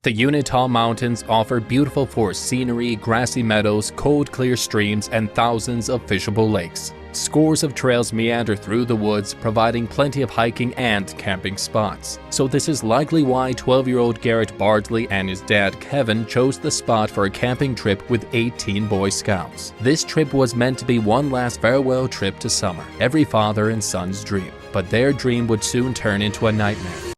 The Utah Mountains offer beautiful forest scenery, grassy meadows, cold clear streams, and thousands of fishable lakes. Scores of trails meander through the woods, providing plenty of hiking and camping spots. So this is likely why 12-year-old Garrett Bardsley and his dad Kevin chose the spot for a camping trip with 18 Boy Scouts. This trip was meant to be one last farewell trip to summer, every father and son's dream. But their dream would soon turn into a nightmare.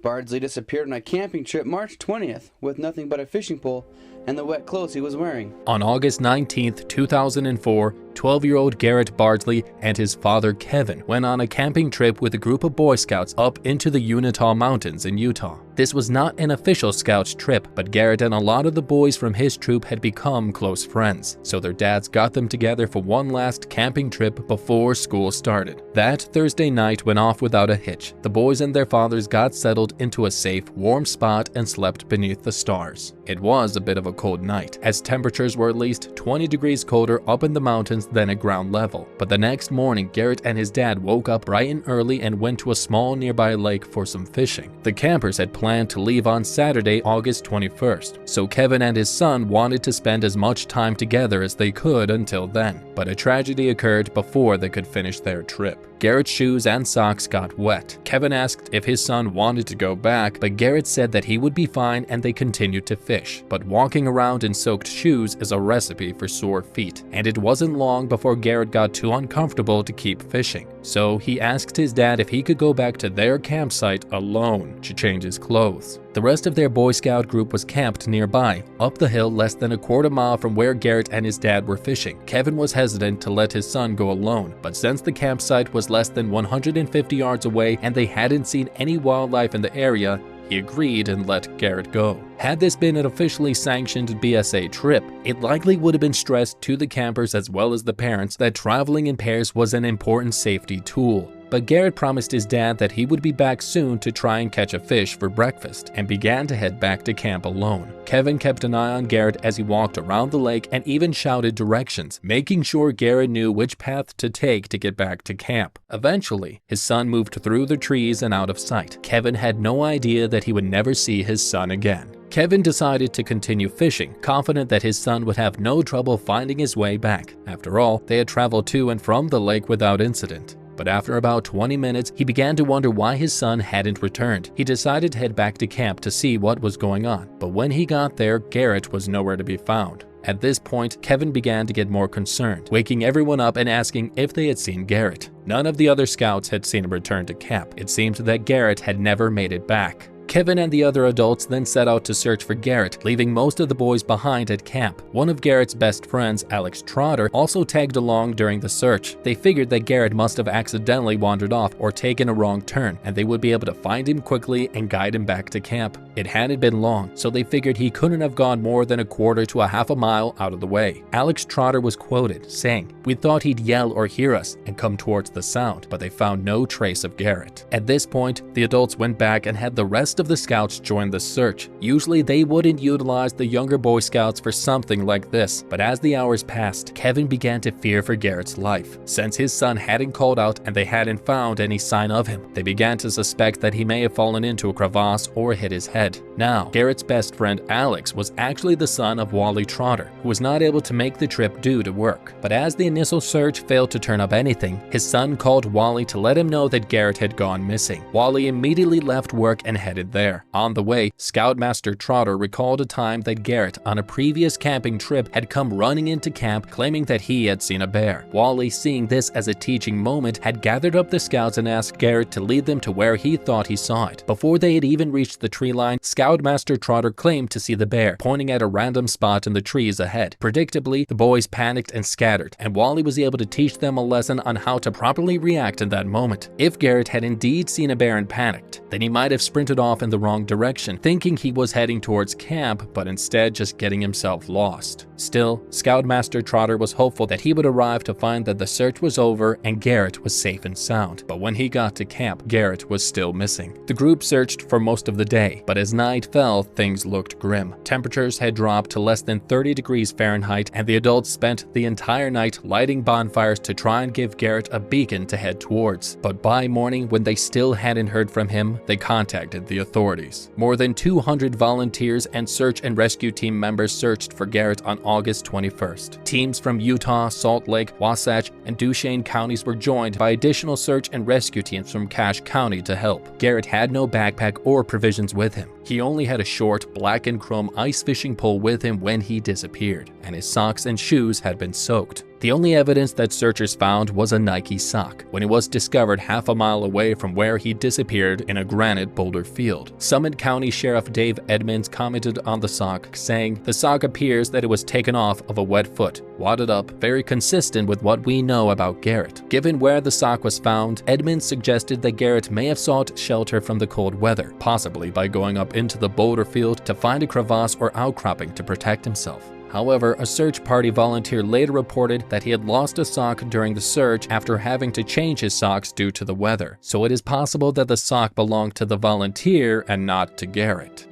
Bardsley disappeared on a camping trip March 20th with nothing but a fishing pole and the wet clothes he was wearing. On August 19, 2004, 12-year-old Garrett Bardsley and his father Kevin went on a camping trip with a group of Boy Scouts up into the Utah Mountains in Utah. This was not an official Scouts trip, but Garrett and a lot of the boys from his troop had become close friends, so their dads got them together for one last camping trip before school started. That Thursday night went off without a hitch. The boys and their fathers got settled into a safe, warm spot and slept beneath the stars. It was a bit of a cold night, as temperatures were at least 20 degrees colder up in the mountains than at ground level. But the next morning, Garrett and his dad woke up bright and early and went to a small nearby lake for some fishing. The campers had planned to leave on Saturday, August 21st, so Kevin and his son wanted to spend as much time together as they could until then. But a tragedy occurred before they could finish their trip. Garrett's shoes and socks got wet. Kevin asked if his son wanted to go back, but Garrett said that he would be fine and they continued to fish. But walking around in soaked shoes is a recipe for sore feet, and it wasn't long before Garrett got too uncomfortable to keep fishing. So he asked his dad if he could go back to their campsite alone to change his clothes. The rest of their Boy Scout group was camped nearby, up the hill less than a quarter mile from where Garrett and his dad were fishing. Kevin was hesitant to let his son go alone, but since the campsite was less than 150 yards away and they hadn't seen any wildlife in the area, he agreed and let Garrett go. Had this been an officially sanctioned BSA trip, it likely would have been stressed to the campers as well as the parents that traveling in pairs was an important safety tool. But Garrett promised his dad that he would be back soon to try and catch a fish for breakfast, and began to head back to camp alone. Kevin kept an eye on Garrett as he walked around the lake and even shouted directions, making sure Garrett knew which path to take to get back to camp. Eventually, his son moved through the trees and out of sight. Kevin had no idea that he would never see his son again. Kevin decided to continue fishing, confident that his son would have no trouble finding his way back. After all, they had traveled to and from the lake without incident. But after about 20 minutes, he began to wonder why his son hadn't returned. He decided to head back to camp to see what was going on. But when he got there, Garrett was nowhere to be found. At this point, Kevin began to get more concerned, waking everyone up and asking if they had seen Garrett. None of the other scouts had seen him return to camp. It seemed that Garrett had never made it back. Kevin and the other adults then set out to search for Garrett, leaving most of the boys behind at camp. One of Garrett's best friends, Alex Trotter, also tagged along during the search. They figured that Garrett must have accidentally wandered off or taken a wrong turn, and they would be able to find him quickly and guide him back to camp. It hadn't been long, so they figured he couldn't have gone more than a quarter to a half a mile out of the way. Alex Trotter was quoted, saying, "We thought he'd yell or hear us and come towards the sound, but they found no trace of Garrett." At this point, the adults went back and had the rest of the scouts join the search. Usually they wouldn't utilize the younger Boy Scouts for something like this, but as the hours passed, Kevin began to fear for Garrett's life. Since his son hadn't called out and they hadn't found any sign of him, they began to suspect that he may have fallen into a crevasse or hit his head. Now, Garrett's best friend Alex was actually the son of Wally Trotter, who was not able to make the trip due to work. But as the initial search failed to turn up anything, his son called Wally to let him know that Garrett had gone missing. Wally immediately left work and headed there. On the way, Scoutmaster Trotter recalled a time that Garrett, on a previous camping trip, had come running into camp claiming that he had seen a bear. Wally, seeing this as a teaching moment, had gathered up the scouts and asked Garrett to lead them to where he thought he saw it. Before they had even reached the tree line, Scoutmaster Trotter claimed to see the bear, pointing at a random spot in the trees ahead. Predictably, the boys panicked and scattered, and Wally was able to teach them a lesson on how to properly react in that moment. If Garrett had indeed seen a bear and panicked, then he might have sprinted off in the wrong direction, thinking he was heading towards camp, but instead just getting himself lost. Still, Scoutmaster Trotter was hopeful that he would arrive to find that the search was over and Garrett was safe and sound. But when he got to camp, Garrett was still missing. The group searched for most of the day, but as night fell, things looked grim. Temperatures had dropped to less than 30 degrees Fahrenheit, and the adults spent the entire night lighting bonfires to try and give Garrett a beacon to head towards. But by morning, when they still hadn't heard from him, they contacted the authorities. More than 200 volunteers and search and rescue team members searched for Garrett on August 21st. Teams from Utah, Salt Lake, Wasatch, and Duchesne counties were joined by additional search and rescue teams from Cache County to help. Garrett had no backpack or provisions with him. He only had a short, black and chrome ice fishing pole with him when he disappeared, and his socks and shoes had been soaked. The only evidence that searchers found was a Nike sock, when it was discovered half a mile away from where he disappeared in a granite boulder field. Summit County Sheriff Dave Edmonds commented on the sock, saying, "The sock appears that it was taken off of a wet foot, wadded up, very consistent with what we know about Garrett." Given where the sock was found, Edmonds suggested that Garrett may have sought shelter from the cold weather, possibly by going up into the boulder field to find a crevasse or outcropping to protect himself. However, a search party volunteer later reported that he had lost a sock during the search after having to change his socks due to the weather, so it is possible that the sock belonged to the volunteer and not to Garrett.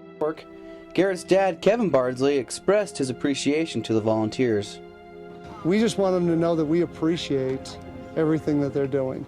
Garrett's dad, Kevin Bardsley, expressed his appreciation to the volunteers. We just want them to know that we appreciate everything that they're doing.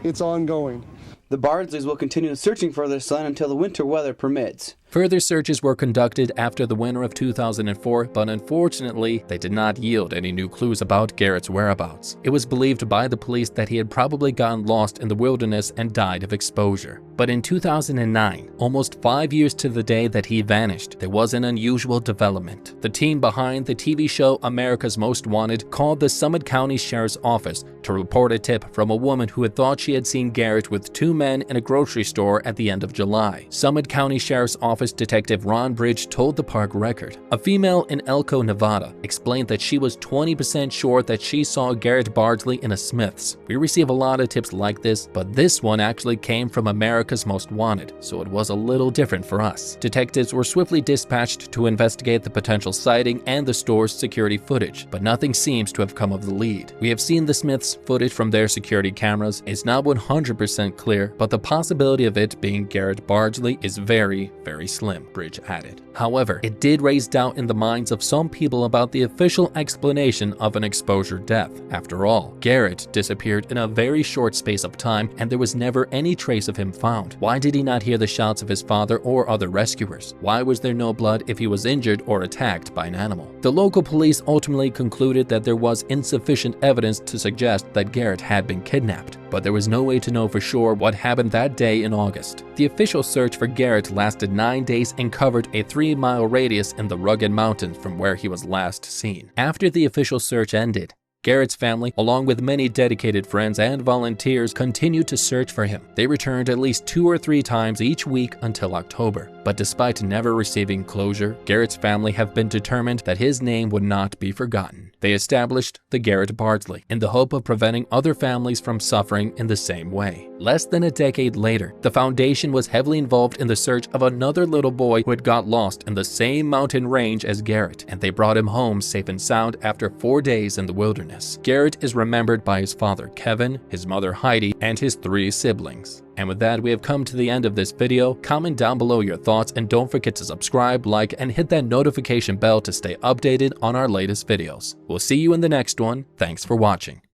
It's ongoing. The Bardsleys will continue searching for their son until the winter weather permits. Further searches were conducted after the winter of 2004, but unfortunately, they did not yield any new clues about Garrett's whereabouts. It was believed by the police that he had probably gotten lost in the wilderness and died of exposure. But in 2009, almost 5 years to the day that he vanished, there was an unusual development. The team behind the TV show America's Most Wanted called the Summit County Sheriff's Office to report a tip from a woman who had thought she had seen Garrett with two men in a grocery store at the end of July. Summit County Sheriff's Office Detective Ron Bridge told the Park Record. A female in Elko, Nevada, explained that she was 20% sure that she saw Garrett Bardsley in a Smith's. We receive a lot of tips like this, but this one actually came from America's Most Wanted, so it was a little different for us. Detectives were swiftly dispatched to investigate the potential sighting and the store's security footage, but nothing seems to have come of the lead. We have seen the Smiths' footage from their security cameras. It's not 100% clear, but the possibility of it being Garrett Bardsley is very, very slim, Bridge added. However, it did raise doubt in the minds of some people about the official explanation of an exposure death. After all, Garrett disappeared in a very short space of time and there was never any trace of him found. Why did he not hear the shouts of his father or other rescuers? Why was there no blood if he was injured or attacked by an animal? The local police ultimately concluded that there was insufficient evidence to suggest that Garrett had been kidnapped, but there was no way to know for sure what happened that day in August. The official search for Garrett lasted 9 days and covered a 3-mile radius in the rugged mountains from where he was last seen. After the official search ended, Garrett's family, along with many dedicated friends and volunteers, continued to search for him. They returned at least 2 or 3 times each week until October. But despite never receiving closure, Garrett's family have been determined that his name would not be forgotten. They established the Garrett Bardsley in the hope of preventing other families from suffering in the same way. Less than a decade later, the foundation was heavily involved in the search of another little boy who had got lost in the same mountain range as Garrett, and they brought him home safe and sound after 4 days in the wilderness. Garrett is remembered by his father Kevin, his mother Heidi, and his 3 siblings. And with that, we have come to the end of this video. Comment down below your thoughts and don't forget to subscribe, like, and hit that notification bell to stay updated on our latest videos. We'll see you in the next one. Thanks for watching.